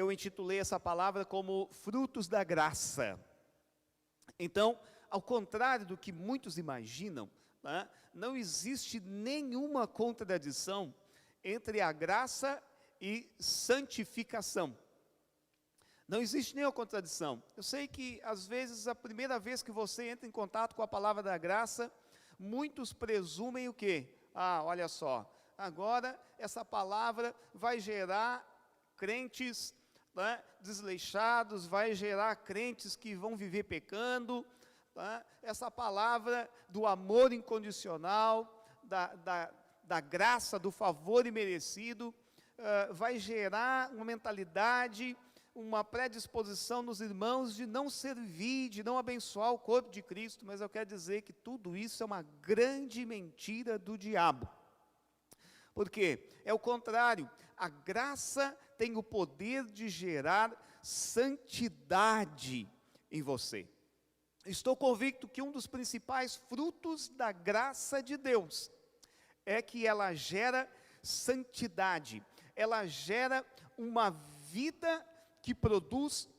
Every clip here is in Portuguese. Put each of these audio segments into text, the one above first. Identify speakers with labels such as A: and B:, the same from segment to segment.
A: eu intitulei essa palavra como frutos da graça. Então, ao contrário do que muitos imaginam, né, não existe nenhuma contradição entre a graça e santificação. Não existe nenhuma contradição. Eu sei que, às vezes, a primeira vez que você entra em contato com a palavra da graça, muitos presumem o quê? Olha só, agora essa palavra vai gerar crentes, né, desleixados, vai gerar crentes que vão viver pecando. Né? Essa palavra do amor incondicional, da graça, do favor imerecido, vai gerar uma mentalidade, uma predisposição nos irmãos de não servir, de não abençoar o corpo de Cristo. Mas eu quero dizer que tudo isso é uma grande mentira do diabo. Por quê? É o contrário. A graça tem o poder de gerar santidade em você. Estou convicto que um dos principais frutos da graça de Deus é que ela gera santidade. Ela gera uma vida que produz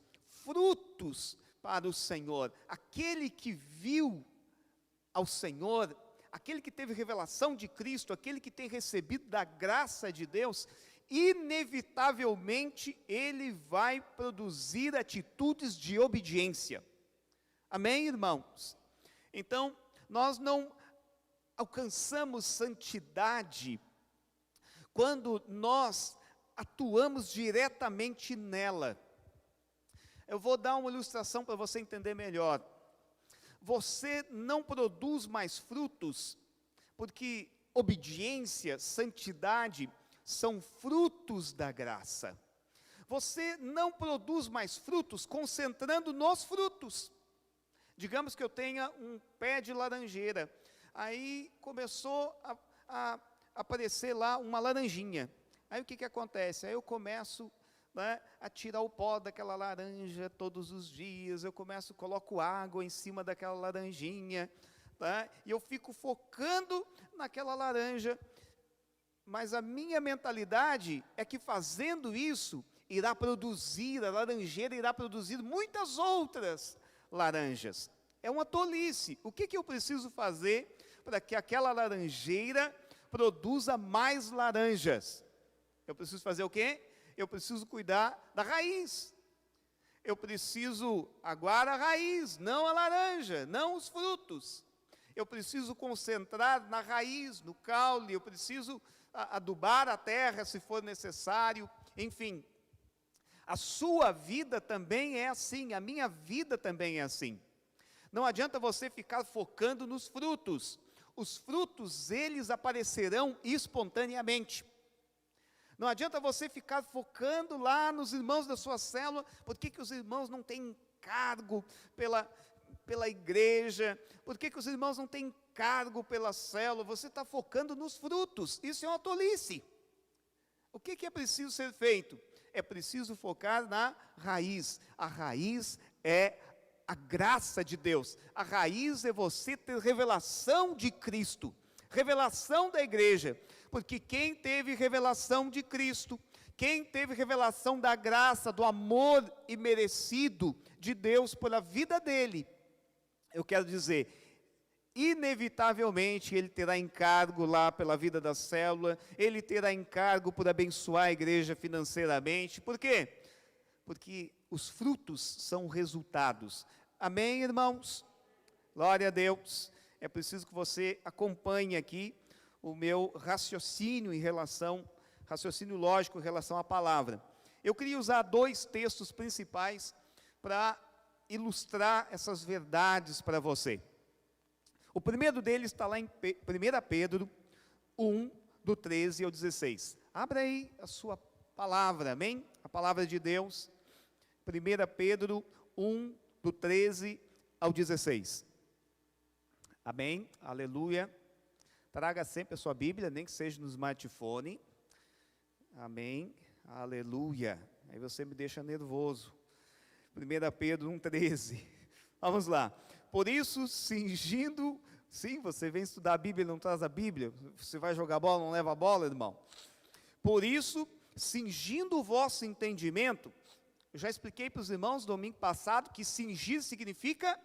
A: frutos para o Senhor. Aquele que viu ao Senhor, aquele que teve revelação de Cristo, aquele que tem recebido da graça de Deus, inevitavelmente ele vai produzir atitudes de obediência. Amém, irmãos? Então, nós não alcançamos santidade quando nós atuamos diretamente nela. Eu vou dar uma ilustração para você entender melhor. Você não produz mais frutos, porque obediência, santidade, são frutos da graça. Você não produz mais frutos concentrando nos frutos. Digamos que eu tenha um pé de laranjeira, aí começou a aparecer lá uma laranjinha. Aí o que acontece? Aí eu começo, né, a tirar o pó daquela laranja todos os dias, coloco água em cima daquela laranjinha, tá? E eu fico focando naquela laranja, mas a minha mentalidade é que fazendo isso, a laranjeira irá produzir muitas outras laranjas. É uma tolice. O que eu preciso fazer para que aquela laranjeira produza mais laranjas? Eu preciso fazer o quê? Eu preciso cuidar da raiz. Eu preciso aguar a raiz, não a laranja, não os frutos. Eu preciso concentrar na raiz, no caule, eu preciso adubar a terra se for necessário, enfim. A sua vida também é assim, a minha vida também é assim. Não adianta você ficar focando nos frutos. Os frutos, eles aparecerão espontaneamente. Não adianta você ficar focando lá nos irmãos da sua célula. Por que os irmãos não têm encargo pela igreja? Por que os irmãos não têm encargo pela célula? Você está focando nos frutos. Isso é uma tolice. O que é preciso ser feito? É preciso focar na raiz. A raiz é a graça de Deus. A raiz é você ter revelação de Cristo. Revelação da igreja. Porque quem teve revelação de Cristo, quem teve revelação da graça, do amor imerecido de Deus pela vida dele, eu quero dizer, inevitavelmente ele terá encargo lá pela vida da célula, ele terá encargo por abençoar a igreja financeiramente. Por quê? Porque os frutos são resultados. Amém, irmãos? Glória a Deus. É preciso que você acompanhe aqui o meu raciocínio raciocínio lógico em relação à palavra. Eu queria usar 2 textos principais para ilustrar essas verdades para você. O primeiro deles está lá em 1 Pedro 1, do 13 ao 16. Abra aí a sua palavra, amém? A palavra de Deus. 1 Pedro 1, do 13 ao 16. Amém? Aleluia. Traga sempre a sua Bíblia, nem que seja no smartphone. Amém? Aleluia. Aí você me deixa nervoso. 1 Pedro 1,13. Vamos lá. Por isso, cingindo... Sim, você vem estudar a Bíblia e não traz a Bíblia. Você vai jogar bola, não leva a bola, irmão. Por isso, cingindo o vosso entendimento, Eu já expliquei para os irmãos domingo passado que cingir significa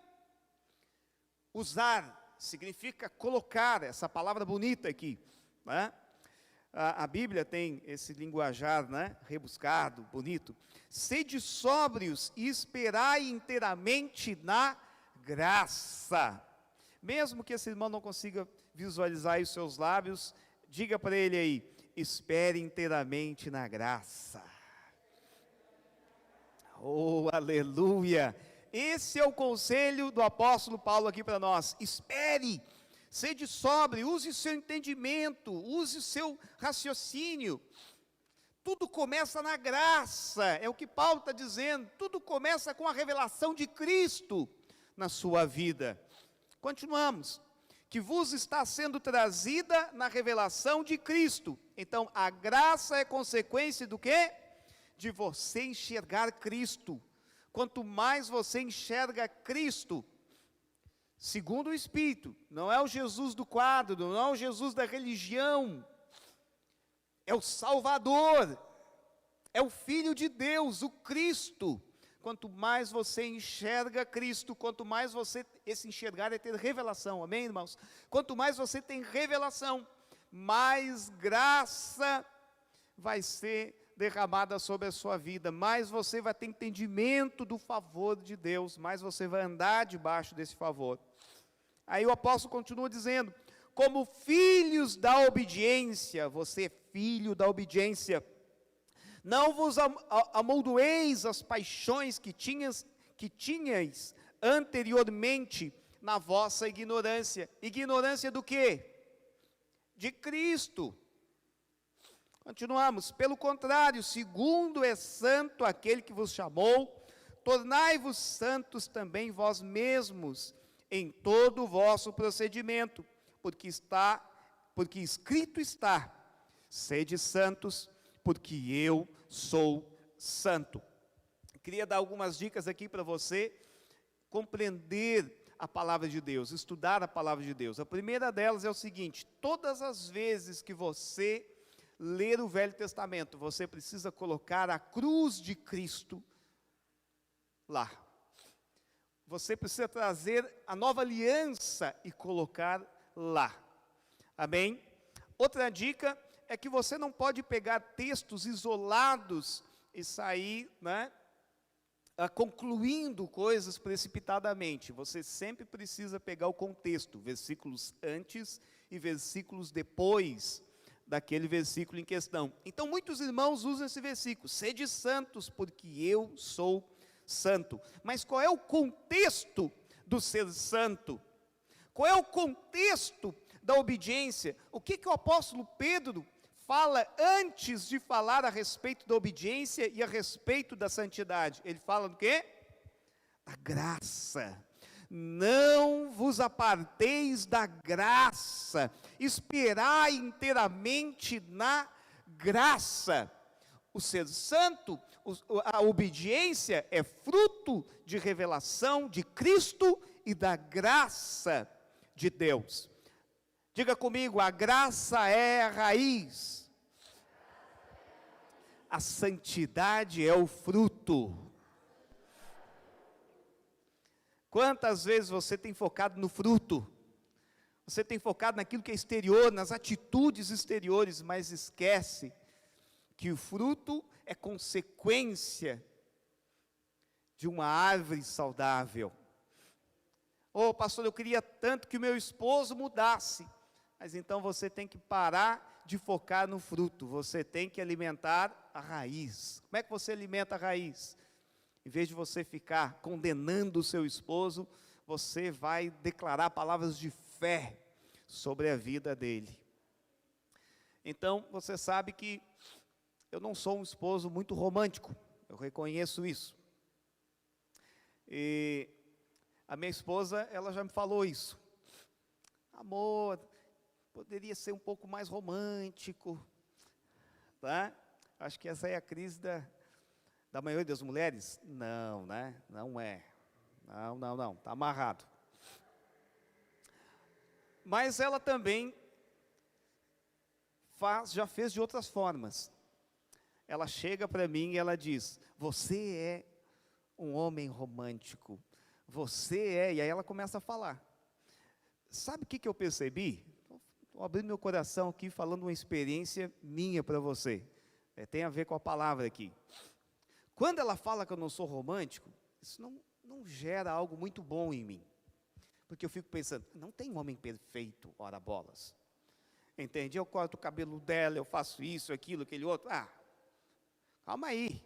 A: usar, significa colocar, essa palavra bonita aqui, né? A Bíblia tem esse linguajar, né, rebuscado, bonito. Sede sóbrios e esperai inteiramente na graça. Mesmo que esse irmão não consiga visualizar aí os seus lábios, diga para ele aí, espere inteiramente na graça. Oh, aleluia! Esse é o conselho do apóstolo Paulo aqui para nós. Espere, sede sóbrio, use o seu entendimento, use o seu raciocínio. Tudo começa na graça, é o que Paulo está dizendo. Tudo começa com a revelação de Cristo na sua vida. Continuamos. Que vos está sendo trazida na revelação de Cristo. Então, a graça é consequência do quê? De você enxergar Cristo. Quanto mais você enxerga Cristo, segundo o Espírito, não é o Jesus do quadro, não é o Jesus da religião, é o Salvador, é o Filho de Deus, o Cristo. Quanto mais você enxerga Cristo, quanto mais você, esse enxergar é ter revelação, amém, irmãos? Quanto mais você tem revelação, mais graça vai ser derramada sobre a sua vida, mais você vai ter entendimento do favor de Deus, mais você vai andar debaixo desse favor. Aí o apóstolo continua dizendo, como filhos da obediência, você é filho da obediência, não vos amoldoeis as paixões que tinhais anteriormente na vossa ignorância. Ignorância do quê? De Cristo. Continuamos. Pelo contrário, segundo é santo aquele que vos chamou, tornai-vos santos também vós mesmos em todo o vosso procedimento, porque escrito está, sede santos, porque eu sou santo. Queria dar algumas dicas aqui para você compreender a palavra de Deus, estudar a palavra de Deus. A primeira delas é o seguinte: todas as vezes que você ler o Velho Testamento, você precisa colocar a cruz de Cristo lá. Você precisa trazer a nova aliança e colocar lá. Amém? Outra dica é que você não pode pegar textos isolados e sair, né, concluindo coisas precipitadamente. Você sempre precisa pegar o contexto, versículos antes e versículos depois daquele versículo em questão. Então, muitos irmãos usam esse versículo, sede santos, porque eu sou santo. Mas qual é o contexto do ser santo? Qual é o contexto da obediência? O que o apóstolo Pedro fala antes de falar a respeito da obediência e a respeito da santidade? Ele fala do quê? Da graça. Não vos aparteis da graça, esperai inteiramente na graça. O ser santo, a obediência é fruto de revelação de Cristo e da graça de Deus. Diga comigo, a graça é a raiz, a santidade é o fruto. Quantas vezes você tem focado no fruto? Você tem focado naquilo que é exterior, nas atitudes exteriores, mas esquece que o fruto é consequência de uma árvore saudável. Oh, pastor, eu queria tanto que o meu esposo mudasse. Mas então você tem que parar de focar no fruto, você tem que alimentar a raiz. Como é que você alimenta a raiz? Em vez de você ficar condenando o seu esposo, você vai declarar palavras de fé sobre a vida dele. Então, você sabe que eu não sou um esposo muito romântico, eu reconheço isso. E a minha esposa, ela já me falou isso. Amor, poderia ser um pouco mais romântico, tá? Acho que essa é a crise da maioria das mulheres. Não, né? Não é. Não, está amarrado. Mas ela também já fez de outras formas. ela chega para mim e ela diz: você é um homem romântico, e aí ela começa a falar. Sabe o que eu percebi? Estou abrindo meu coração aqui, falando uma experiência minha para você, tem a ver com a palavra aqui. Quando ela fala que eu não sou romântico, isso não gera algo muito bom em mim, porque eu fico pensando, não tem um homem perfeito, ora bolas, entende? Eu corto o cabelo dela, eu faço isso, aquilo, aquele outro, calma aí.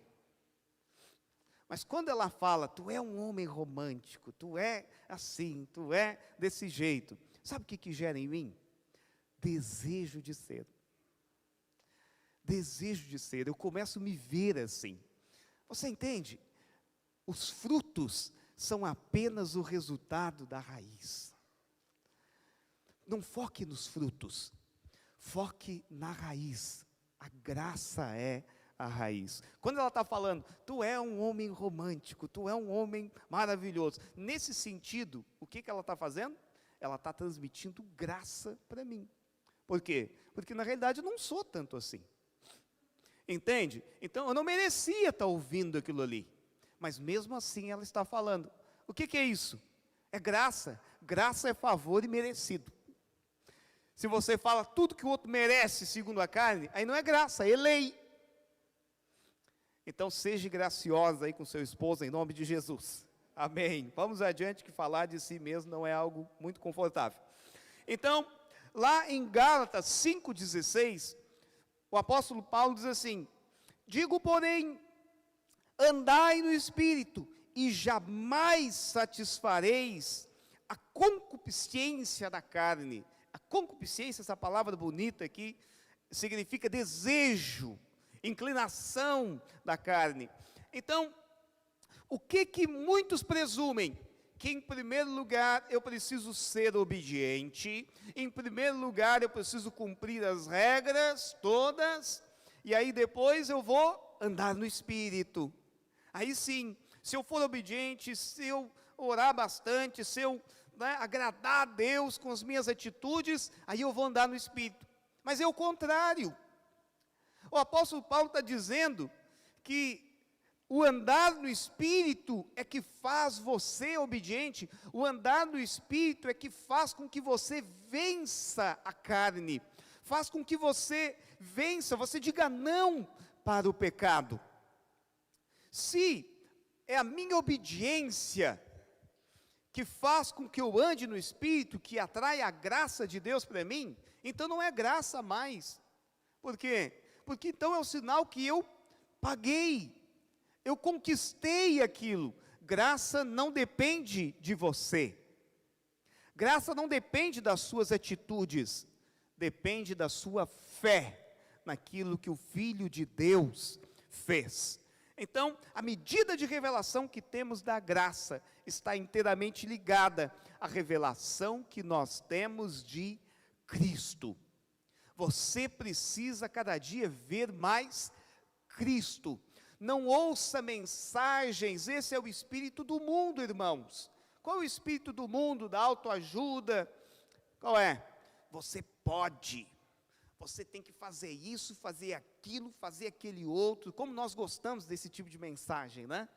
A: Mas quando ela fala, tu é um homem romântico, tu é assim, tu é desse jeito, sabe o que gera em mim? Desejo de ser. Desejo de ser, eu começo a me ver assim. Você entende? Os frutos são apenas o resultado da raiz. Não foque nos frutos, foque na raiz. A graça é a raiz. Quando ela está falando, tu é um homem romântico, tu é um homem maravilhoso. Nesse sentido, o que ela está fazendo? Ela está transmitindo graça para mim. Por quê? Porque na realidade eu não sou tanto assim. Entende? Então eu não merecia estar ouvindo aquilo ali. Mas mesmo assim ela está falando. O que é isso? É graça. Graça é favor imerecido. Se você fala tudo que o outro merece segundo a carne, aí não é graça, é lei. Então seja graciosa aí com seu esposo em nome de Jesus. Amém. Vamos adiante, que falar de si mesmo não é algo muito confortável. Então, lá em Gálatas 5,16, o apóstolo Paulo diz assim: digo, porém, andai no Espírito, e jamais satisfareis a concupiscência da carne. A concupiscência, essa palavra bonita aqui, significa desejo, inclinação da carne. Então, o que muitos presumem? Que em primeiro lugar eu preciso ser obediente, em primeiro lugar eu preciso cumprir as regras todas, e aí depois eu vou andar no Espírito. Aí sim, se eu for obediente, se eu orar bastante, se eu agradar a Deus com as minhas atitudes, aí eu vou andar no Espírito. Mas é o contrário. O apóstolo Paulo está dizendo que o andar no Espírito é que faz você obediente. O andar no Espírito é que faz com que você vença a carne. Faz com que você vença, você diga não para o pecado. Se é a minha obediência que faz com que eu ande no Espírito, que atrai a graça de Deus para mim, então não é graça mais. Por quê? Porque então é o sinal que eu paguei. Eu conquistei aquilo. Graça não depende de você. Graça não depende das suas atitudes. Depende da sua fé naquilo que o Filho de Deus fez. Então, a medida de revelação que temos da graça está inteiramente ligada à revelação que nós temos de Cristo. Você precisa cada dia ver mais Cristo. Não ouça mensagens, esse é o espírito do mundo, irmãos. Qual é o espírito do mundo, da autoajuda? Qual é? Você pode, você tem que fazer isso, fazer aquilo, fazer aquele outro. Como nós gostamos desse tipo de mensagem, né?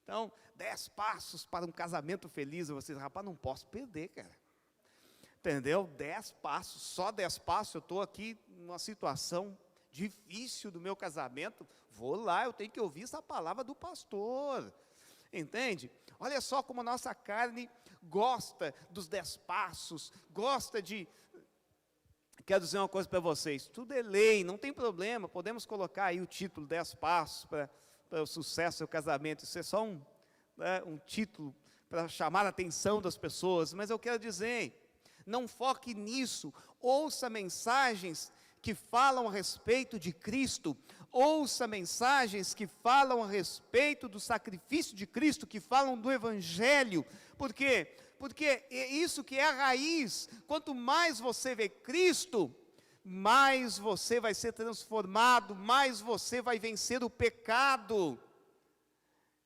A: Então, 10 passos para um casamento feliz. Você diz, rapaz, não posso perder, cara. Entendeu? 10 passos, só 10 passos, eu estou aqui numa situação difícil do meu casamento, vou lá, eu tenho que ouvir essa palavra do pastor, entende? Olha só como a nossa carne gosta dos 10 passos, gosta de... Quero dizer uma coisa para vocês, tudo é lei, não tem problema, podemos colocar aí o título 10 passos para o sucesso do casamento, isso é só um título para chamar a atenção das pessoas, mas eu quero dizer, não foque nisso, ouça mensagens que falam a respeito de Cristo, ouça mensagens que falam a respeito do sacrifício de Cristo, que falam do Evangelho. Por quê? Porque é isso que é a raiz. Quanto mais você vê Cristo, mais você vai ser transformado, mais você vai vencer o pecado.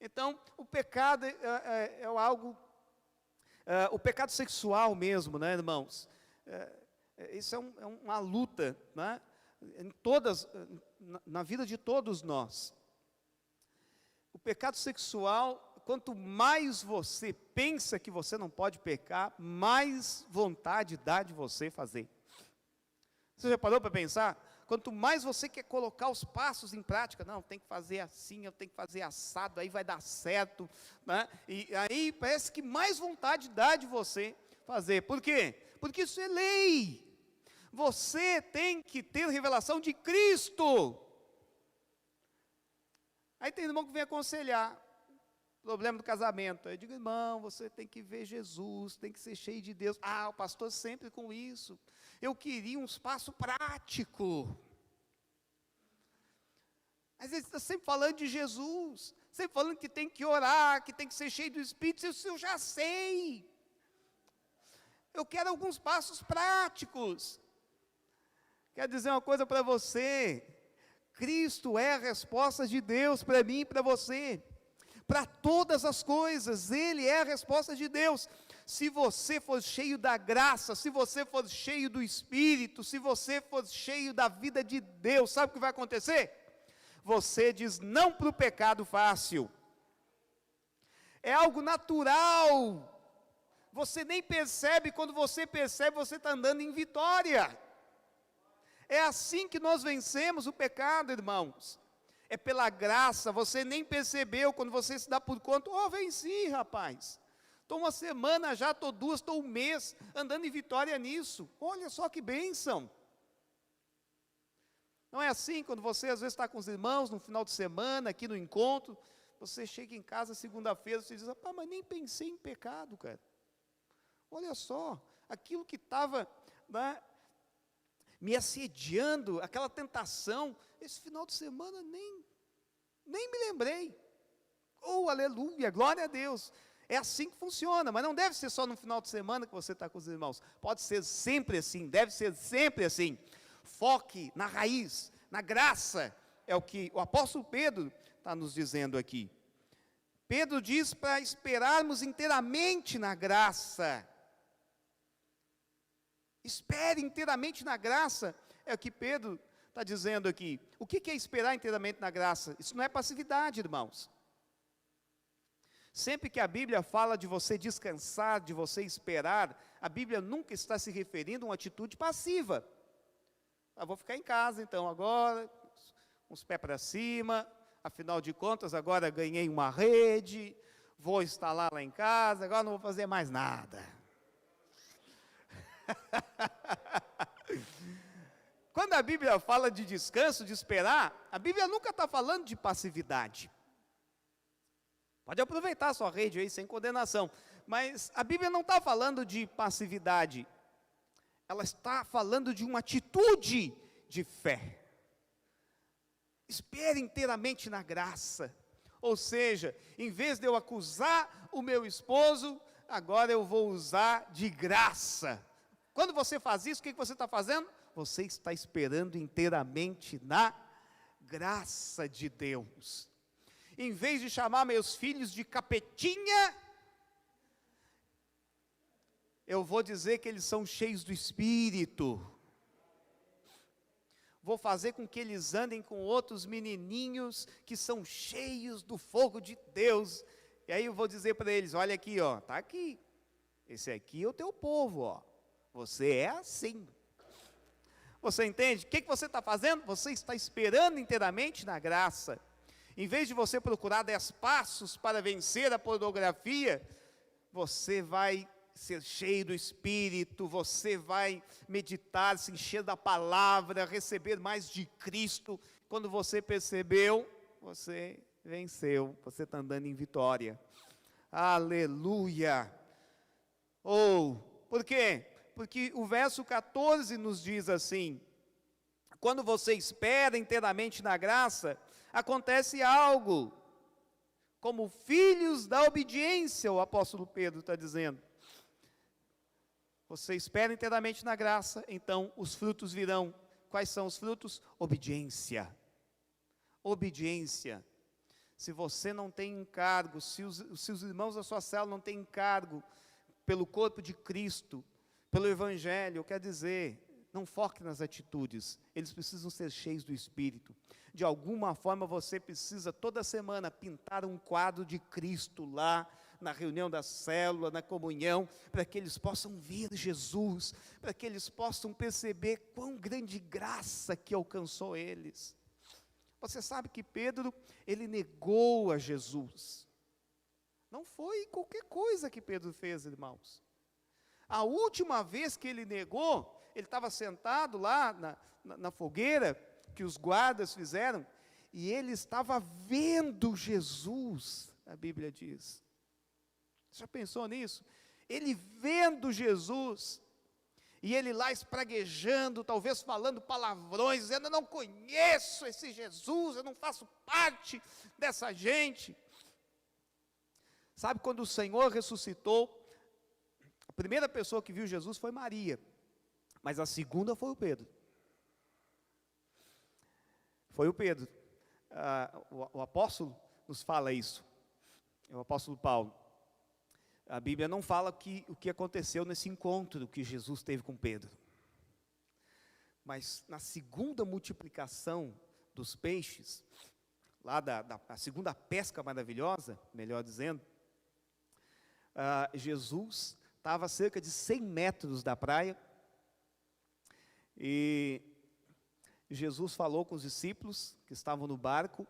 A: Então, o pecado é algo, o pecado sexual mesmo, né, irmãos? Isso é uma luta, né? na vida de todos nós. O pecado sexual, quanto mais você pensa que você não pode pecar, mais vontade dá de você fazer. Você já parou para pensar? Quanto mais você quer colocar os passos em prática, não, tem que fazer assim, eu tenho que fazer assado, aí vai dar certo, né? E aí parece que mais vontade dá de você fazer. Por quê? Porque isso é lei. Você tem que ter revelação de Cristo. Aí tem irmão que vem aconselhar, problema do casamento. Eu digo, irmão, você tem que ver Jesus, tem que ser cheio de Deus. Ah, o pastor sempre com isso. Eu queria um espaço prático. Mas ele está sempre falando de Jesus, sempre falando que tem que orar, que tem que ser cheio do Espírito. Isso eu já sei. Eu quero alguns passos práticos. Quero dizer uma coisa para você. Cristo é a resposta de Deus para mim e para você. Para todas as coisas, Ele é a resposta de Deus. Se você for cheio da graça, se você for cheio do Espírito, se você for cheio da vida de Deus, sabe o que vai acontecer? Você diz não para o pecado fácil. É algo natural. Você nem percebe, quando você percebe, você está andando em vitória. É assim que nós vencemos o pecado, irmãos. É pela graça, você nem percebeu, quando você se dá por conta, venci, rapaz. Estou uma semana já, estou 2, estou 1 mês, andando em vitória nisso. Olha só que bênção. Não é assim, quando você às vezes está com os irmãos, no final de semana, aqui no encontro, você chega em casa segunda-feira, você diz, mas nem pensei em pecado, cara. Olha só, aquilo que estava, né, me assediando, aquela tentação, esse final de semana nem me lembrei. Aleluia, glória a Deus. É assim que funciona, mas não deve ser só no final de semana que você está com os irmãos. Pode ser sempre assim, deve ser sempre assim. Foque na raiz, na graça, é o que o apóstolo Pedro está nos dizendo aqui. Pedro diz para esperarmos inteiramente na graça. Espere inteiramente na graça, é o que Pedro está dizendo aqui. O que é esperar inteiramente na graça? Isso não é passividade, irmãos. Sempre que a Bíblia fala de você descansar, de você esperar, a Bíblia nunca está se referindo a uma atitude passiva. Vou ficar em casa então agora, uns pés para cima, afinal de contas agora ganhei uma rede, vou instalar lá em casa, agora não vou fazer mais nada. Quando a Bíblia fala de descanso, de esperar, a Bíblia nunca está falando de passividade. Pode aproveitar a sua rede aí, sem condenação. Mas a Bíblia não está falando de passividade. Ela está falando de uma atitude de fé. Espere inteiramente na graça. Ou seja, em vez de eu acusar o meu esposo, agora eu vou usar de graça. Quando você faz isso, o que você está fazendo? Você está esperando inteiramente na graça de Deus. Em vez de chamar meus filhos de capetinha, eu vou dizer que eles são cheios do Espírito. Vou fazer com que eles andem com outros menininhos que são cheios do fogo de Deus. E aí eu vou dizer para eles, olha aqui, está aqui. Esse aqui é o teu povo, Você é assim. Você entende? O que você está fazendo? Você está esperando inteiramente na graça. Em vez de você procurar 10 passos para vencer a pornografia, você vai ser cheio do Espírito, você vai meditar, se encher da palavra, receber mais de Cristo. Quando você percebeu, você venceu, você está andando em vitória. Aleluia! Por quê? Porque o verso 14 nos diz assim, quando você espera inteiramente na graça, acontece algo, como filhos da obediência, o apóstolo Pedro está dizendo. Você espera inteiramente na graça, então os frutos virão. Quais são os frutos? Obediência. Obediência. Se você não tem encargo, se os irmãos da sua célula não têm encargo pelo corpo de Cristo, pelo Evangelho, quer dizer, Não foque nas atitudes, eles precisam ser cheios do Espírito. De alguma forma você precisa toda semana pintar um quadro de Cristo lá, na reunião da célula, na comunhão, para que eles possam ver Jesus, para que eles possam perceber quão grande graça que alcançou eles. Você sabe que Pedro, ele negou a Jesus. Não foi qualquer coisa que Pedro fez, irmãos. A última vez que ele negou, ele estava sentado lá na fogueira, que os guardas fizeram, e ele estava vendo Jesus, a Bíblia diz. Você já pensou nisso? Ele vendo Jesus, e ele lá espraguejando, talvez falando palavrões, dizendo: eu não conheço esse Jesus, eu não faço parte dessa gente. Sabe, quando o Senhor ressuscitou, a primeira pessoa que viu Jesus foi Maria, mas a segunda foi o Pedro. Foi o Pedro. O apóstolo nos fala isso, é o apóstolo Paulo. A Bíblia não fala o que aconteceu nesse encontro que Jesus teve com Pedro. Mas na segunda multiplicação dos peixes, lá a segunda pesca maravilhosa, melhor dizendo, Jesus estava a cerca de 100 metros da praia, e Jesus falou com os discípulos que estavam no barco,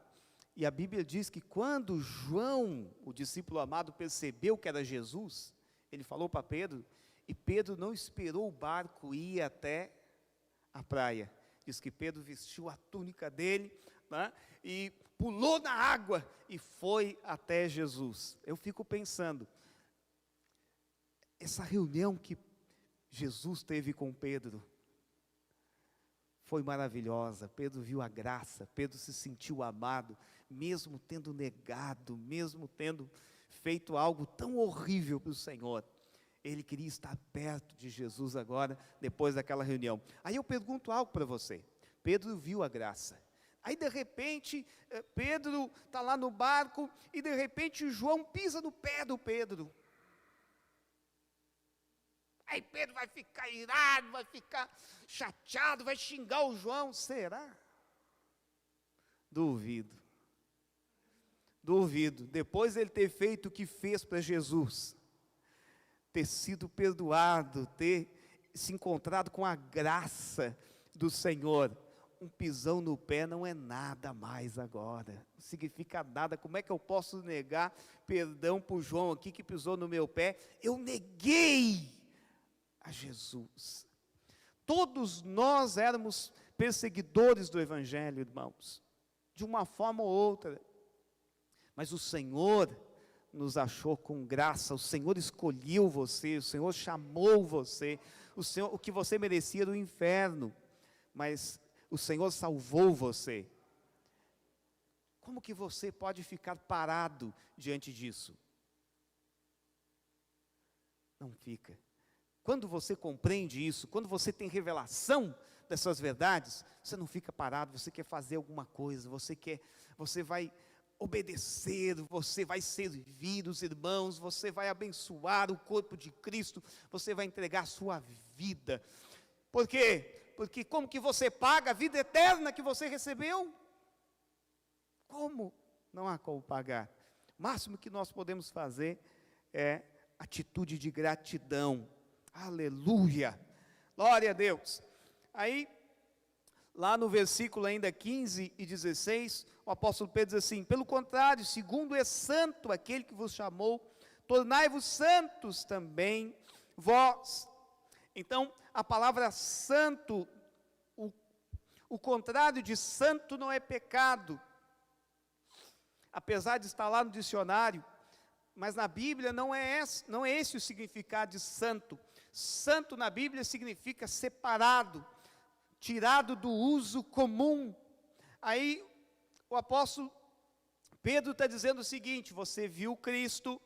A: e a Bíblia diz que quando João, o discípulo amado, percebeu que era Jesus, ele falou para Pedro, e Pedro não esperou o barco ir até a praia. Diz que Pedro vestiu a túnica dele, né, e pulou na água e foi até Jesus. Eu fico pensando, essa reunião que Jesus teve com Pedro foi maravilhosa. Pedro viu a graça, Pedro se sentiu amado, mesmo tendo negado, mesmo tendo feito algo tão horrível para o Senhor. Ele queria estar perto de Jesus agora, depois daquela reunião. Aí eu pergunto algo para você. Pedro viu a graça. Aí de repente, Pedro está lá no barco, e de repente João pisa no pé do Pedro. Aí Pedro vai ficar irado, vai ficar chateado, vai xingar o João. Será? Duvido. Duvido. Depois ele ter feito o que fez para Jesus, ter sido perdoado, ter se encontrado com a graça do Senhor, um pisão no pé não é nada mais agora, não significa nada. Como é que eu posso negar perdão para o João aqui que pisou no meu pé? Eu neguei a Jesus. Todos nós éramos perseguidores do Evangelho, irmãos, de uma forma ou outra, mas o Senhor nos achou com graça, o Senhor escolheu você, o Senhor chamou você, o que você merecia era o inferno, mas o Senhor salvou você. Como que você pode ficar parado diante disso? Não fica. Quando você compreende isso, quando você tem revelação dessas verdades, você não fica parado, você quer fazer alguma coisa, você vai obedecer, você vai servir os irmãos, você vai abençoar o corpo de Cristo, você vai entregar a sua vida. Por quê? Porque como que você paga a vida eterna que você recebeu? Como? Não há como pagar. O máximo que nós podemos fazer é atitude de gratidão. Aleluia, glória a Deus. Aí, lá no versículo ainda 15 e 16, o apóstolo Pedro diz assim: pelo contrário, segundo é santo aquele que vos chamou, tornai-vos santos também vós. Então, a palavra santo, o contrário de santo não é pecado, apesar de estar lá no dicionário, mas na Bíblia não é esse o significado de santo. Santo na Bíblia significa separado, tirado do uso comum. Aí o apóstolo Pedro está dizendo o seguinte: você viu Cristo,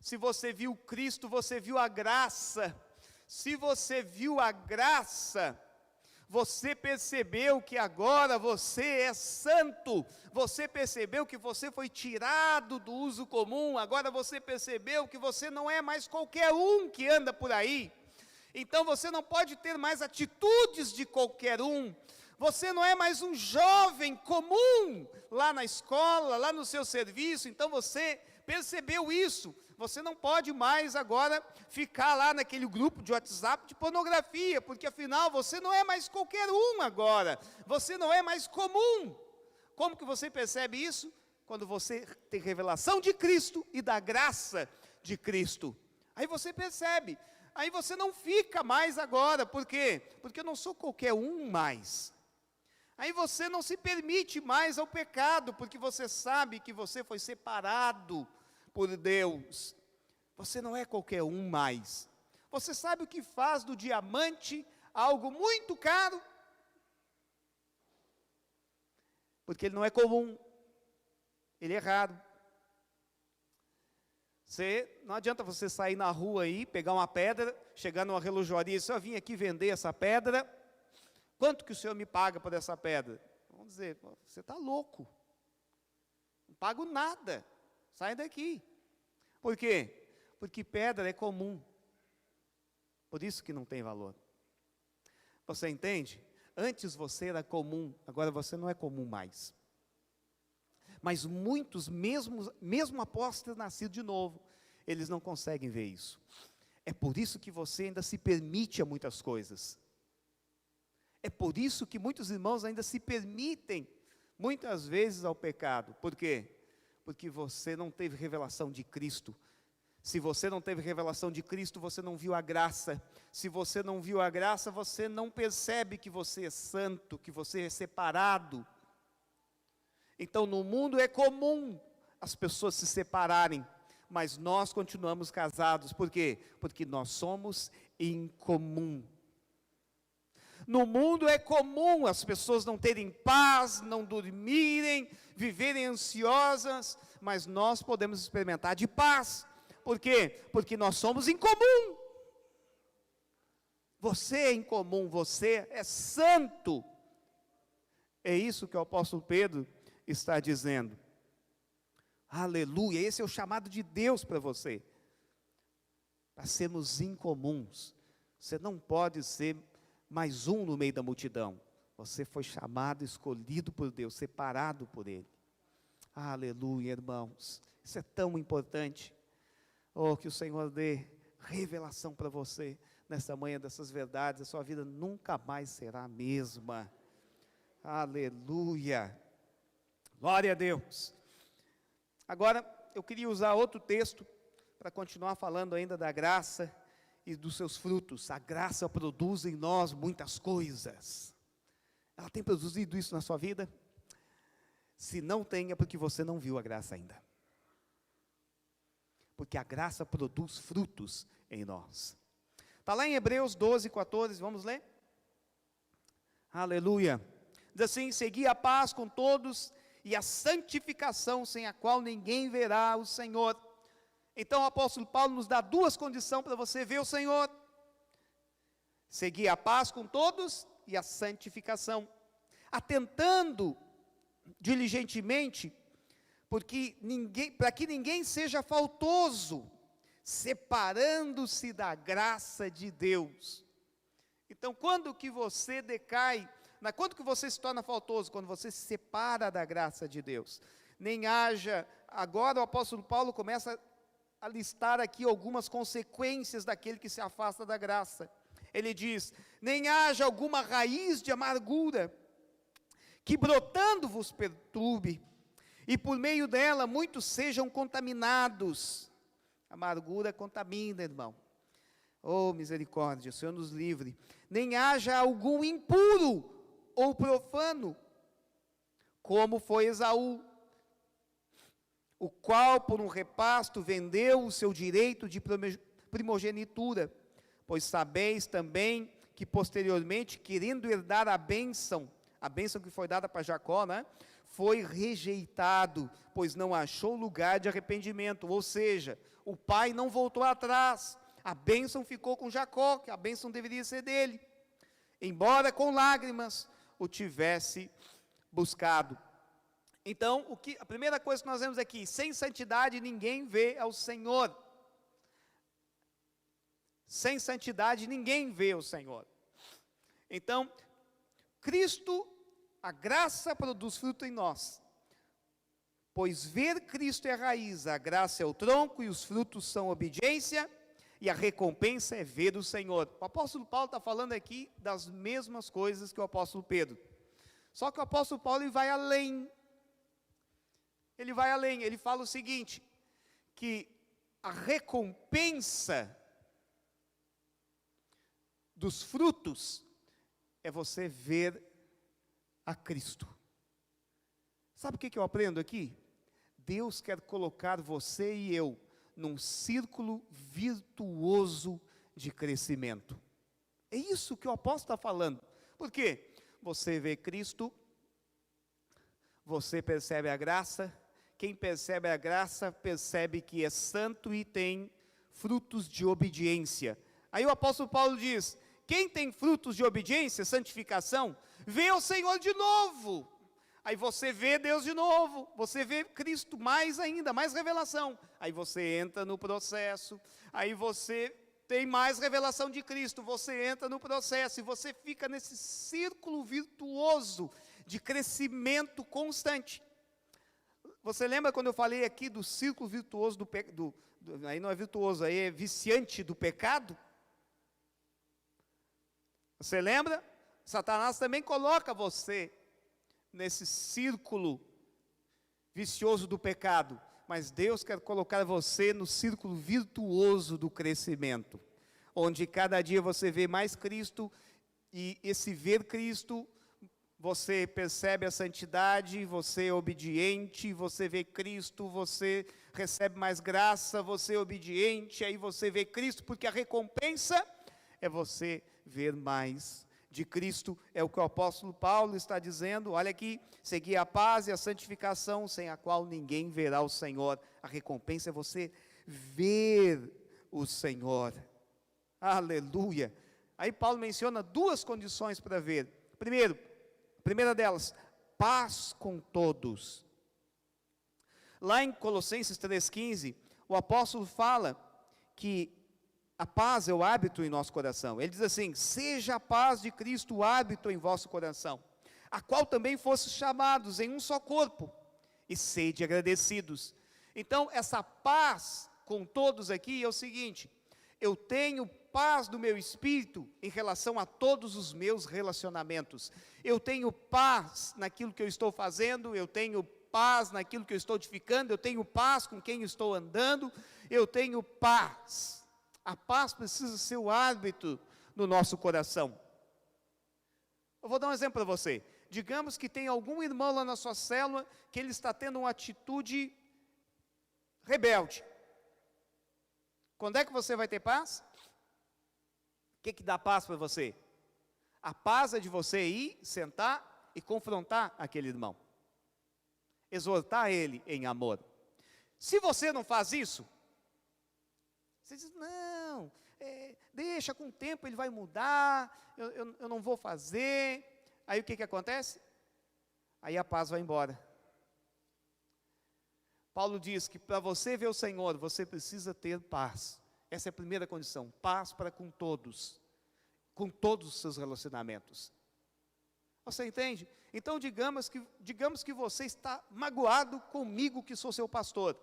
A: se você viu Cristo, você viu a graça. Se você viu a graça, você percebeu que agora você é santo, você percebeu que você foi tirado do uso comum, agora você percebeu que você não é mais qualquer um que anda por aí. Então você não pode ter mais atitudes de qualquer um. Você não é mais um jovem comum lá na escola, lá no seu serviço. Então você percebeu isso. Você não pode mais agora ficar lá naquele grupo de WhatsApp de pornografia, porque afinal você não é mais qualquer um agora. Você não é mais comum. Como que você percebe isso? Quando você tem revelação de Cristo e da graça de Cristo. Aí você percebe. Aí você não fica mais agora. Por quê? Porque eu não sou qualquer um mais. Aí você não se permite mais ao pecado, porque você sabe que você foi separado por Deus. Você não é qualquer um mais. Você sabe o que faz do diamante algo muito caro? Porque ele não é comum. Ele é raro. Não adianta você sair na rua aí, pegar uma pedra, chegar numa relojoaria e dizer, eu vim aqui vender essa pedra, quanto que o senhor me paga por essa pedra? Vamos dizer, você está louco. Não pago nada. Sai daqui. Por quê? Porque pedra é comum. Por isso que não tem valor. Você entende? Antes você era comum, agora você não é comum mais. Mas muitos, mesmo após ter nascido de novo, eles não conseguem ver isso. É por isso que você ainda se permite a muitas coisas. É por isso que muitos irmãos ainda se permitem, muitas vezes, ao pecado. Por quê? Porque você não teve revelação de Cristo. Se você não teve revelação de Cristo, você não viu a graça. Se você não viu a graça, você não percebe que você é santo, que você é separado. Então, no mundo é comum as pessoas se separarem, mas nós continuamos casados. Por quê? Porque nós somos incomum. No mundo é comum as pessoas não terem paz, não dormirem, viverem ansiosas, mas nós podemos experimentar de paz. Por quê? Porque nós somos incomum. Você é incomum, você é santo. É isso que o apóstolo Pedro está dizendo. Aleluia, esse é o chamado de Deus para você. Para sermos incomuns. Você não pode ser mais um no meio da multidão. Você foi chamado, escolhido por Deus, separado por Ele. Aleluia, irmãos. Isso é tão importante. Oh, que o Senhor dê revelação para você nessa manhã dessas verdades. A sua vida nunca mais será a mesma. Aleluia. Glória a Deus. Agora, eu queria usar outro texto para continuar falando ainda da graça e dos seus frutos. A graça produz em nós muitas coisas. Ela tem produzido isso na sua vida? Se não tem, é porque você não viu a graça ainda. Porque a graça produz frutos em nós. Está lá em Hebreus 12, 14, vamos ler? Aleluia. Diz assim, segui a paz com todos e a santificação, sem a qual ninguém verá o Senhor. Então o apóstolo Paulo nos dá duas condições para você ver o Senhor. Seguir a paz com todos e a santificação. Atentando diligentemente, para que ninguém seja faltoso, separando-se da graça de Deus. Então, quando que você decai, quando que você se torna faltoso? Quando você se separa da graça de Deus. Nem haja, agora o apóstolo Paulo começa a listar aqui algumas consequências daquele que se afasta da graça. Ele diz, nem haja alguma raiz de amargura, que brotando vos perturbe, e por meio dela muitos sejam contaminados. Amargura contamina, irmão. Oh, misericórdia, o Senhor nos livre. Nem haja algum impuro ou profano, como foi Esaú, o qual por um repasto vendeu o seu direito de primogenitura, pois sabeis também que posteriormente, querendo herdar a bênção que foi dada para Jacó, né, foi rejeitado, pois não achou lugar de arrependimento, ou seja, o pai não voltou atrás, a bênção ficou com Jacó, que a bênção deveria ser dele, embora com lágrimas o tivesse buscado. Então, a primeira coisa que nós vemos aqui, sem santidade ninguém vê ao Senhor. Sem santidade ninguém vê o Senhor. Então, Cristo, a graça produz fruto em nós. Pois ver Cristo é a raiz, a graça é o tronco, e os frutos são obediência, e a recompensa é ver o Senhor. O apóstolo Paulo está falando aqui das mesmas coisas que o apóstolo Pedro. Só que o apóstolo Paulo ele vai além. Ele vai além, ele fala o seguinte, que a recompensa dos frutos é você ver a Cristo. Sabe o que eu aprendo aqui? Deus quer colocar você e eu num círculo virtuoso de crescimento. É isso que o apóstolo está falando. Por quê? Você vê Cristo, você percebe a graça. Quem percebe a graça, percebe que é santo e tem frutos de obediência. Aí o apóstolo Paulo diz, quem tem frutos de obediência, santificação, vê o Senhor de novo. Aí você vê Deus de novo, você vê Cristo mais ainda, mais revelação. Aí você entra no processo, aí você tem mais revelação de Cristo, você entra no processo e você fica nesse círculo virtuoso de crescimento constante. Você lembra quando eu falei aqui do círculo virtuoso aí não é virtuoso, aí é viciante do pecado? Você lembra? Satanás também coloca você nesse círculo vicioso do pecado, mas Deus quer colocar você no círculo virtuoso do crescimento, onde cada dia você vê mais Cristo, e esse ver Cristo, você percebe a santidade, você é obediente, você vê Cristo, você recebe mais graça, você é obediente, aí você vê Cristo, porque a recompensa é você ver mais de Cristo, é o que o apóstolo Paulo está dizendo. Olha aqui, seguir a paz e a santificação, sem a qual ninguém verá o Senhor. A recompensa é você ver o Senhor. Aleluia. Aí Paulo menciona duas condições para ver. Primeira delas, paz com todos. Lá em Colossenses 3,15, o apóstolo fala que a paz é o hábito em nosso coração. Ele diz assim, seja a paz de Cristo o hábito em vosso coração, a qual também fostes chamados em um só corpo, e sede agradecidos. Então, essa paz com todos aqui é o seguinte, eu tenho paz do meu espírito em relação a todos os meus relacionamentos. Eu tenho paz naquilo que eu estou fazendo, eu tenho paz naquilo que eu estou edificando, eu tenho paz com quem eu estou andando, eu tenho paz. A paz precisa ser o hábito no nosso coração. Eu vou dar um exemplo para você. Digamos que tem algum irmão lá na sua célula que ele está tendo uma atitude rebelde. Quando é que você vai ter paz? O que dá paz para você? A paz é de você ir, sentar e confrontar aquele irmão. Exortar ele em amor. Se você não faz isso, você diz, não, deixa, com o tempo ele vai mudar, eu não vou fazer. Aí o que acontece? Aí a paz vai embora. Paulo diz que para você ver o Senhor, você precisa ter paz. Essa é a primeira condição, paz para com todos os seus relacionamentos. Você entende? Então digamos que você está magoado comigo que sou seu pastor.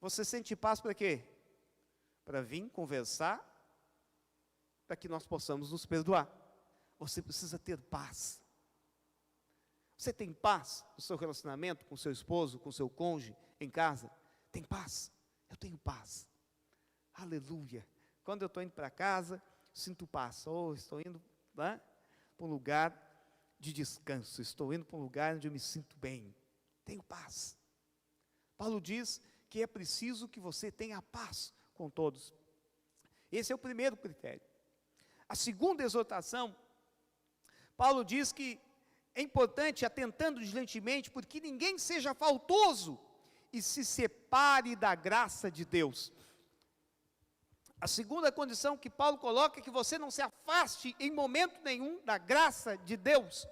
A: Você sente paz para quê? Para vir conversar, para que nós possamos nos perdoar. Você precisa ter paz. Você tem paz no seu relacionamento com seu esposo, com seu cônjuge, em casa? Tem paz? Eu tenho paz. Aleluia. Quando eu estou indo para casa, sinto paz. Estou indo para um lugar de descanso. Estou indo para um lugar onde eu me sinto bem. Tenho paz. Paulo diz que é preciso que você tenha paz com todos. Esse é o primeiro critério. A segunda exortação, Paulo diz que é importante, atentando diligentemente, porque ninguém seja faltoso e se separe da graça de Deus. A segunda condição que Paulo coloca é que você não se afaste em momento nenhum da graça de Deus.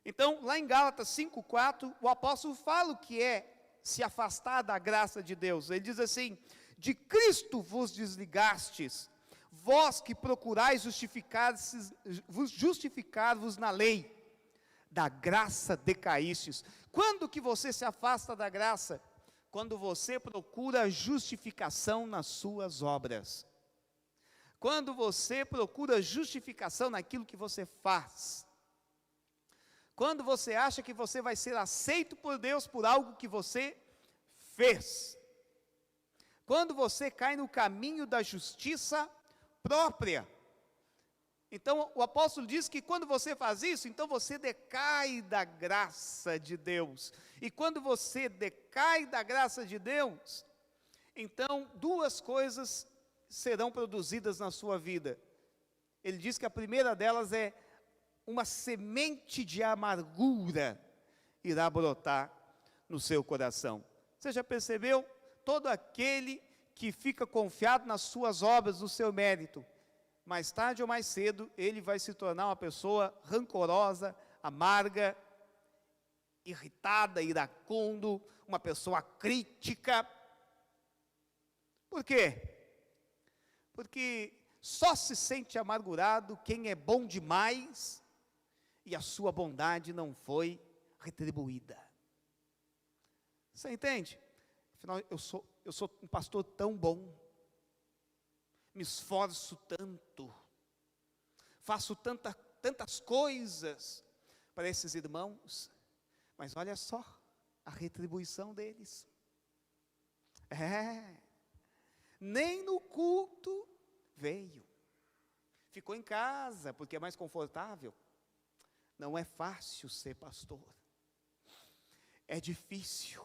A: Então, lá em Gálatas 5,4, o apóstolo fala o que é se afastar da graça de Deus. Ele diz assim: de Cristo vos desligastes, vós que procurais justificar-vos na lei, da graça decaístes. Quando que você se afasta da graça? Quando você procura justificação nas suas obras. Quando você procura justificação naquilo que você faz. Quando você acha que você vai ser aceito por Deus por algo que você fez. Quando você cai no caminho da justiça própria. Então o apóstolo diz que quando você faz isso, então você decai da graça de Deus. E quando você decai da graça de Deus, então duas coisas serão produzidas na sua vida. Ele diz que a primeira delas é uma semente de amargura irá brotar no seu coração. Você já percebeu? Todo aquele que fica confiado nas suas obras, no seu mérito, mais tarde ou mais cedo, ele vai se tornar uma pessoa rancorosa, amarga, irritada, iracundo, uma pessoa crítica. Por quê? Porque só se sente amargurado quem é bom demais e a sua bondade não foi retribuída. Você entende? Afinal, eu sou um pastor tão bom, me esforço tanto, faço tantas coisas para esses irmãos, mas olha só a retribuição deles. Nem no culto veio, ficou em casa porque é mais confortável. Não é fácil ser pastor, é difícil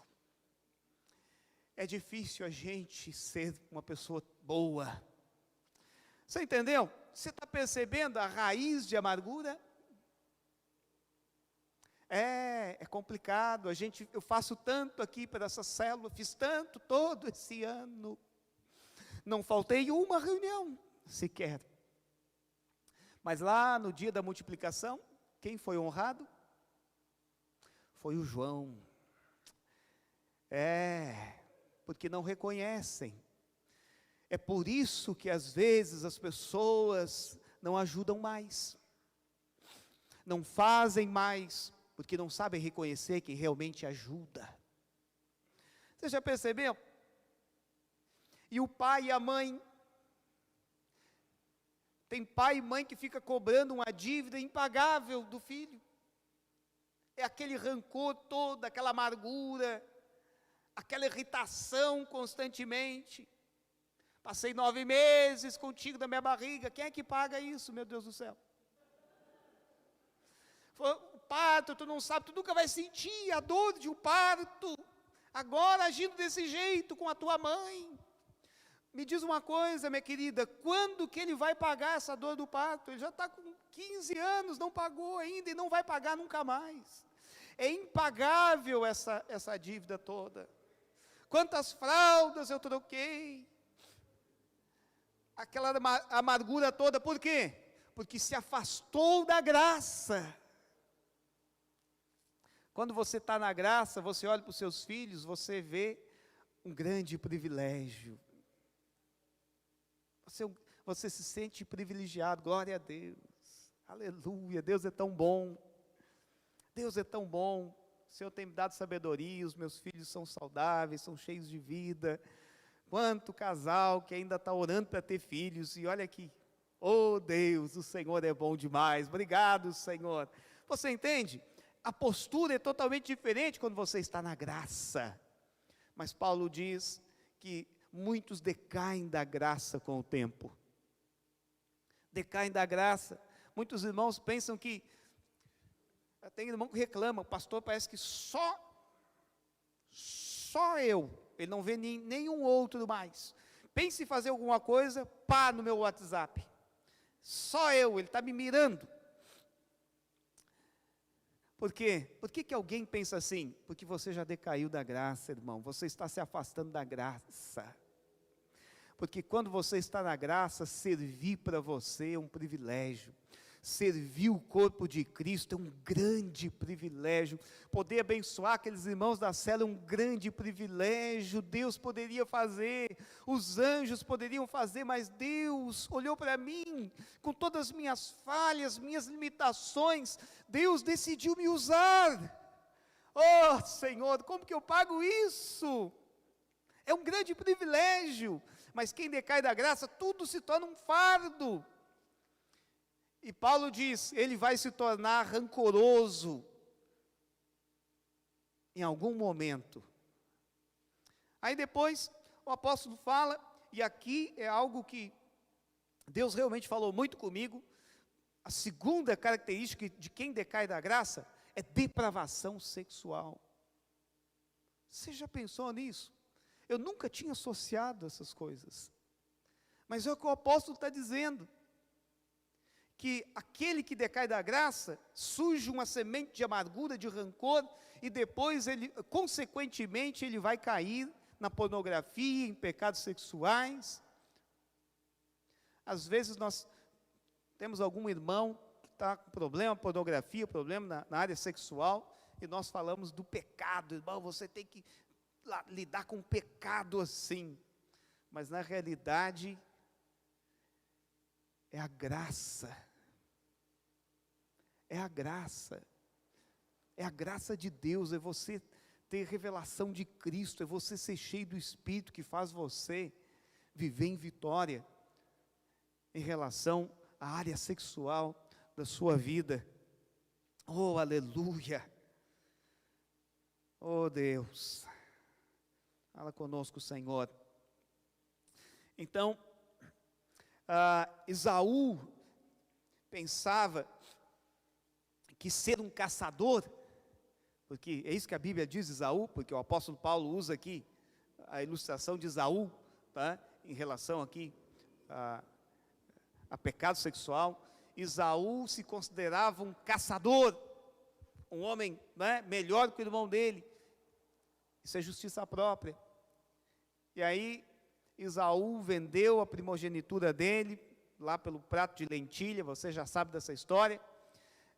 A: a gente ser uma pessoa boa. Você entendeu? Você está percebendo a raiz de amargura? É complicado. Eu faço tanto aqui para essa célula, fiz tanto todo esse ano, não faltei uma reunião sequer. Mas lá no dia da multiplicação, quem foi honrado? Foi o João. Porque não reconhecem. É por isso que às vezes as pessoas não ajudam mais, não fazem mais, porque não sabem reconhecer quem realmente ajuda. Você já percebeu? E o pai e a mãe, tem pai e mãe que fica cobrando uma dívida impagável do filho. É aquele rancor todo, aquela amargura, aquela irritação constantemente. Passei 9 meses contigo na minha barriga, quem é que paga isso, meu Deus do céu? O parto, tu não sabe, tu nunca vai sentir a dor de um parto, agora agindo desse jeito com a tua mãe. Me diz uma coisa, minha querida, quando que ele vai pagar essa dor do parto? Ele já está com 15 anos, não pagou ainda e não vai pagar nunca mais. É impagável essa dívida toda. Quantas fraldas eu troquei, aquela amargura toda, por quê? Porque se afastou da graça. Quando você está na graça, você olha para os seus filhos, você vê um grande privilégio. Você se sente privilegiado, glória a Deus, aleluia, Deus é tão bom, Deus é tão bom, o Senhor tem me dado sabedoria, os meus filhos são saudáveis, são cheios de vida. Quanto casal que ainda está orando para ter filhos, e olha aqui, oh Deus, o Senhor é bom demais, obrigado Senhor. Você entende? A postura é totalmente diferente quando você está na graça, mas Paulo diz que muitos decaem da graça com o tempo, decaem da graça. Muitos irmãos pensam que, tem irmão que reclama, o pastor parece que só eu, ele não vê nenhum outro mais. Pense em fazer alguma coisa, pá no meu WhatsApp, só eu, ele está me mirando. Por quê? Por que alguém pensa assim? Porque você já decaiu da graça, irmão, você está se afastando da graça. Porque quando você está na graça, servir para você é um privilégio. servir o corpo de Cristo é um grande privilégio. Poder abençoar aqueles irmãos da cela é um grande privilégio. Deus poderia fazer, os anjos poderiam fazer, mas Deus olhou para mim, com todas as minhas falhas, minhas limitações, Deus decidiu me usar. Oh Senhor, como que eu pago isso? É um grande privilégio, mas quem decai da graça, tudo se torna um fardo. E Paulo diz, ele vai se tornar rancoroso em algum momento. Aí depois o apóstolo fala, e aqui é algo que Deus realmente falou muito comigo, a segunda característica de quem decai da graça é depravação sexual. Você já pensou nisso? Eu nunca tinha associado essas coisas, mas é o que o apóstolo está dizendo, que aquele que decai da graça, surge uma semente de amargura, de rancor, e depois ele, consequentemente, ele vai cair na pornografia, em pecados sexuais. Às vezes nós temos algum irmão que está com problema, pornografia, problema na área sexual, e nós falamos do pecado, irmão, você tem que lidar com o pecado assim, mas na realidade, é a graça, é a graça de Deus, é você ter revelação de Cristo, é você ser cheio do Espírito que faz você viver em vitória, em relação à área sexual da sua vida. Oh, aleluia, oh Deus, fala conosco, Senhor. Então, Esaú pensava que ser um caçador, porque é isso que a Bíblia diz, Esaú, porque o apóstolo Paulo usa aqui a ilustração de Esaú, tá? Em relação aqui a pecado sexual. Esaú se considerava um caçador, um homem, né, melhor que o irmão dele. Isso é justiça própria. E aí Esaú vendeu a primogenitura dele, lá pelo prato de lentilha, você já sabe dessa história,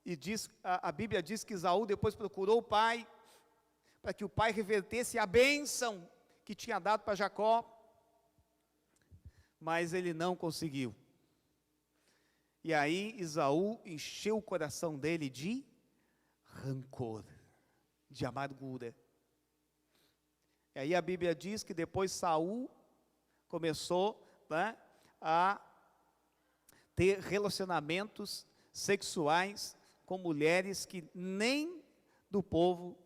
A: e a Bíblia diz que Esaú depois procurou o pai, para que o pai revertesse a bênção que tinha dado para Jacó, mas ele não conseguiu. E aí Esaú encheu o coração dele de rancor, de amargura. E aí a Bíblia diz que depois Saul começou, né, a ter relacionamentos sexuais com mulheres que nem do povo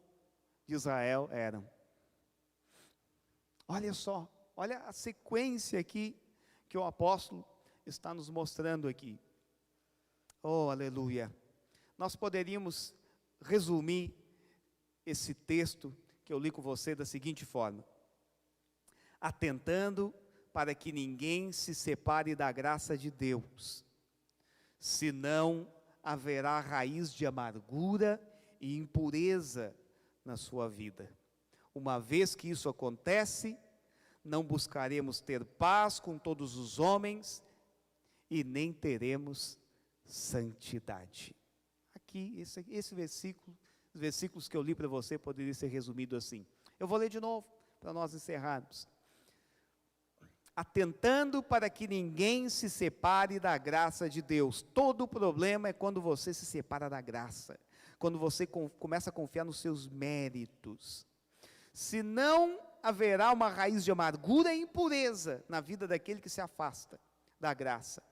A: de Israel eram. Olha só, olha a sequência aqui que o apóstolo está nos mostrando aqui. Oh, aleluia. Nós poderíamos resumir esse texto que eu li com você da seguinte forma: atentando para que ninguém se separe da graça de Deus, senão haverá raiz de amargura e impureza na sua vida. Uma vez que isso acontece, não buscaremos ter paz com todos os homens e nem teremos santidade. Aqui, esse versículo, os versículos que eu li para você poderiam ser resumidos assim. Eu vou ler de novo, para nós encerrarmos. Atentando para que ninguém se separe da graça de Deus. Todo o problema é quando você se separa da graça, quando você começa a confiar nos seus méritos. Senão haverá uma raiz de amargura e impureza na vida daquele que se afasta da graça.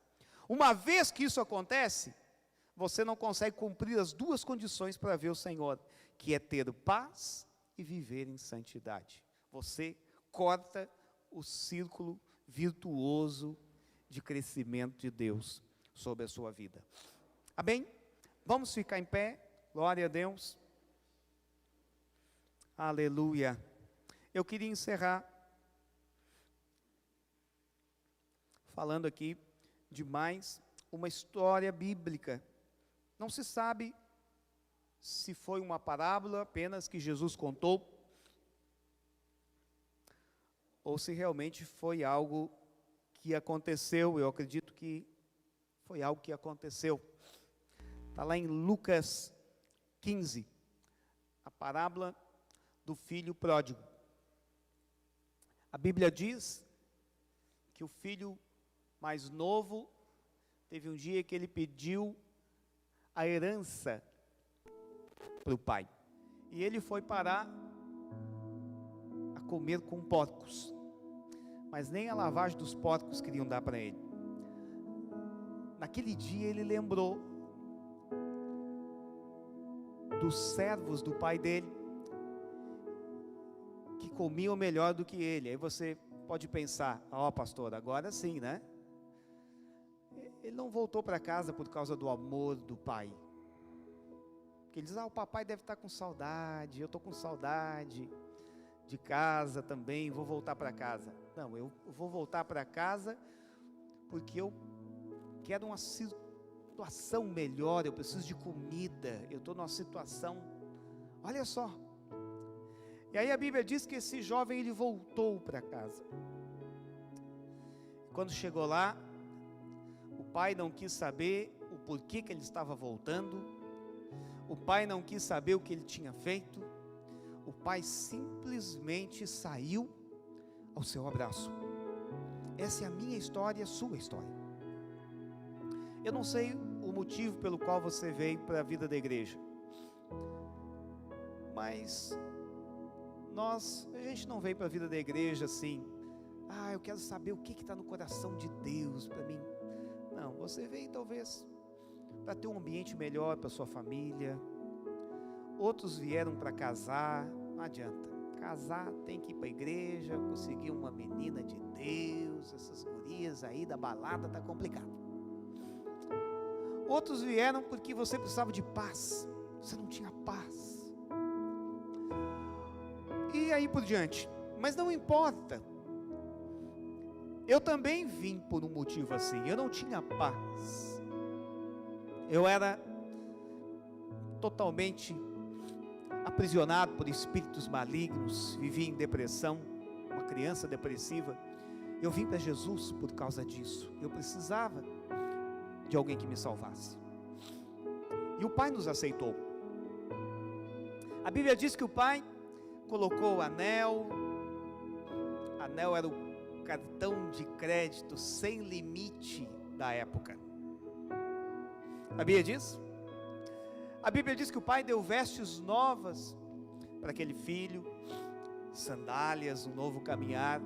A: Uma vez que isso acontece, você não consegue cumprir as duas condições para ver o Senhor, que é ter paz e viver em santidade. Você corta o círculo virtuoso de crescimento de Deus sobre a sua vida. Amém? Vamos ficar em pé, glória a Deus. Aleluia. Eu queria encerrar falando aqui de mais uma história bíblica. Não se sabe se foi uma parábola apenas que Jesus contou, ou se realmente foi algo que aconteceu. Eu acredito que foi algo que aconteceu. Está lá em Lucas 15, a parábola do filho pródigo. A Bíblia diz que o filho mais novo teve um dia que ele pediu a herança para o pai. E ele foi parar a comer com porcos. Mas nem a lavagem dos porcos queriam dar para ele. Naquele dia ele lembrou dos servos do pai dele, que comiam melhor do que ele. Aí você pode pensar, pastor, agora sim, né? Ele não voltou para casa por causa do amor do pai. Porque ele diz, o papai deve estar com saudade, eu estou com saudade de casa também, vou voltar para casa. Não, eu vou voltar para casa porque eu quero uma situação melhor, eu preciso de comida, eu estou numa situação, olha só. E aí a Bíblia diz que esse jovem, ele voltou para casa. Quando chegou lá, o pai não quis saber o porquê que ele estava voltando, o pai não quis saber o que ele tinha feito, o pai simplesmente saiu ao seu abraço. Essa é a minha história, a sua história. Eu não sei o motivo pelo qual você veio para a vida da igreja, mas a gente não veio para a vida da igreja assim, eu quero saber o que está no coração de Deus para mim. Não, você veio talvez para ter um ambiente melhor para sua família. Outros vieram para casar. Não adianta, casar tem que ir para a igreja, conseguir uma menina de Deus, essas gurias aí da balada tá complicado. Outros vieram porque você precisava de paz, você não tinha paz. E aí por diante, mas não importa. Eu também vim por um motivo assim, eu não tinha paz. Eu era totalmente aprisionado por espíritos malignos, vivia em depressão, uma criança depressiva. Eu vim para Jesus por causa disso. Eu precisava de alguém que me salvasse. E o pai nos aceitou. A Bíblia diz que o pai colocou o anel. Anel era o cartão de crédito sem limite da época. Sabia disso? A Bíblia diz que o pai deu vestes novas para aquele filho, sandálias, um novo caminhar,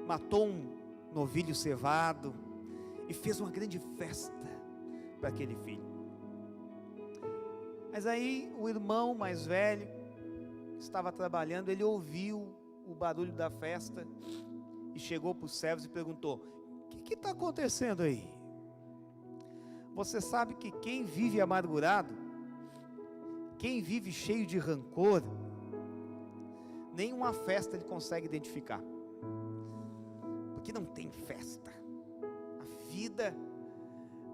A: matou um novilho cevado e fez uma grande festa para aquele filho. Mas aí o irmão mais velho estava trabalhando, ele ouviu o barulho da festa e chegou para os servos e perguntou: o que está acontecendo aí? Você sabe que quem vive amargurado, quem vive cheio de rancor, nenhuma festa ele consegue identificar, porque não tem festa. A vida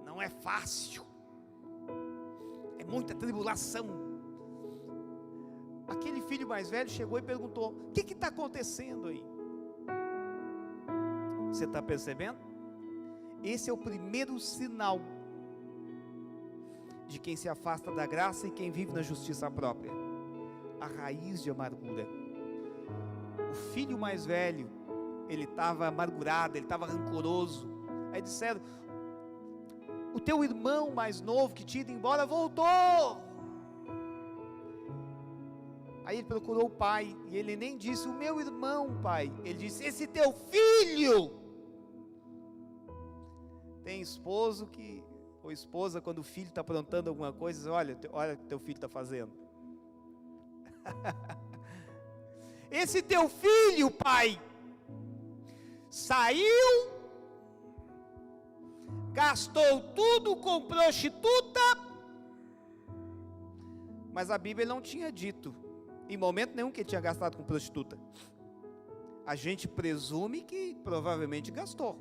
A: não é fácil, é muita tribulação. Aquele filho mais velho chegou e perguntou: o que está acontecendo aí? Você está percebendo? Esse é o primeiro sinal de quem se afasta da graça e quem vive na justiça própria. A raiz de amargura. O filho mais velho, ele estava amargurado, ele estava rancoroso. Aí disseram: o teu irmão mais novo que tinha ido embora voltou. Aí ele procurou o pai, e ele nem disse: o meu irmão, pai. Ele disse: esse teu filho. Tem esposo que, ou esposa, quando o filho está aprontando alguma coisa, diz: olha o que teu filho está fazendo. Esse teu filho, pai, saiu, gastou tudo com prostituta. Mas a Bíblia não tinha dito em momento nenhum que ele tinha gastado com prostituta. A gente presume que provavelmente gastou.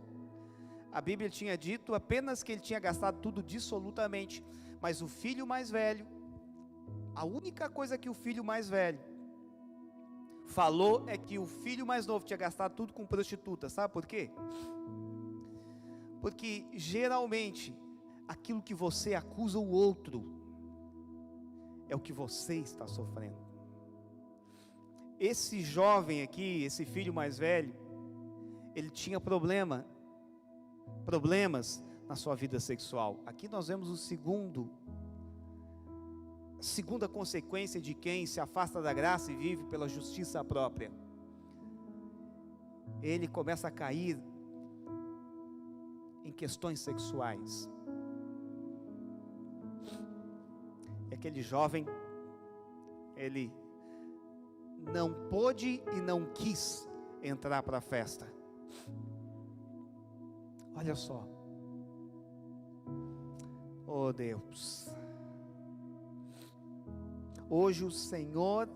A: A Bíblia tinha dito apenas que ele tinha gastado tudo dissolutamente. Mas o filho mais velho, a única coisa que o filho mais velho falou é que o filho mais novo tinha gastado tudo com prostituta. Sabe por quê? Porque geralmente aquilo que você acusa o outro, é o que você está sofrendo. Esse jovem aqui, esse filho mais velho, ele tinha problemas na sua vida sexual. Aqui nós vemos a segunda consequência de quem se afasta da graça e vive pela justiça própria. Ele começa a cair em questões sexuais. E aquele jovem, ele não pôde e não quis entrar para a festa. Olha só. Oh Deus. Hoje o Senhor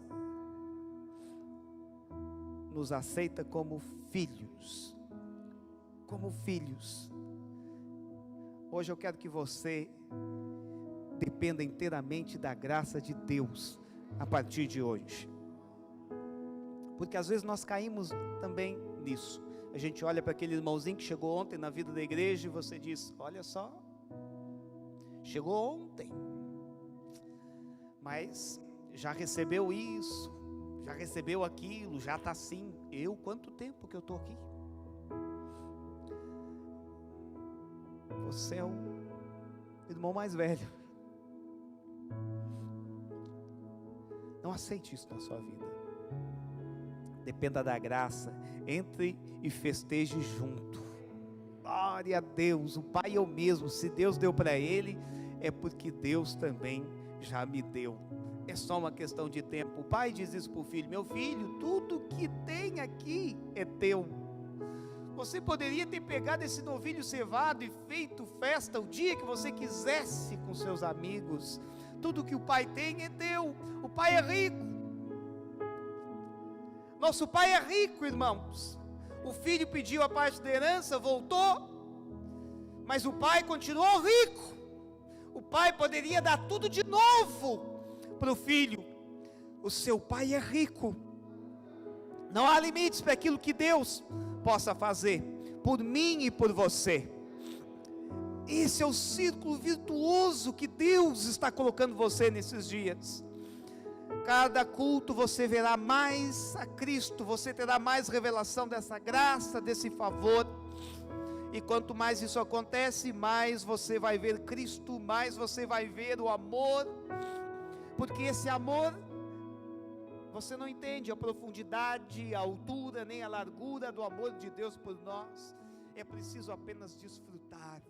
A: nos aceita como filhos. Como filhos. Hoje eu quero que você dependa inteiramente da graça de Deus a partir de hoje. Porque às vezes nós caímos também nisso. A gente olha para aquele irmãozinho que chegou ontem na vida da igreja e você diz: olha só, chegou ontem, mas já recebeu isso, já recebeu aquilo, já está assim. Quanto tempo que eu estou aqui? Você é o irmão mais velho. Não aceite isso na sua vida. Dependa da graça. Entre e festeje junto. Glória a Deus. O Pai é o mesmo. Se Deus deu para ele, é porque Deus também já me deu. É só uma questão de tempo. O pai diz isso para o filho: meu filho, tudo que tem aqui é teu. Você poderia ter pegado esse novilho cevado e feito festa o dia que você quisesse com seus amigos. Tudo que o pai tem é teu. O pai é rico. Nosso pai é rico, irmãos. O filho pediu a parte da herança, voltou, mas o pai continuou rico. O pai poderia dar tudo de novo para o filho. O seu pai é rico. Não há limites para aquilo que Deus possa fazer por mim e por você. Esse é o círculo virtuoso que Deus está colocando você nesses dias. Cada culto você verá mais a Cristo, você terá mais revelação dessa graça, desse favor. E quanto mais isso acontece, mais você vai ver Cristo, mais você vai ver o amor. Porque esse amor, você não entende a profundidade, a altura, nem a largura do amor de Deus por nós. É preciso apenas desfrutar.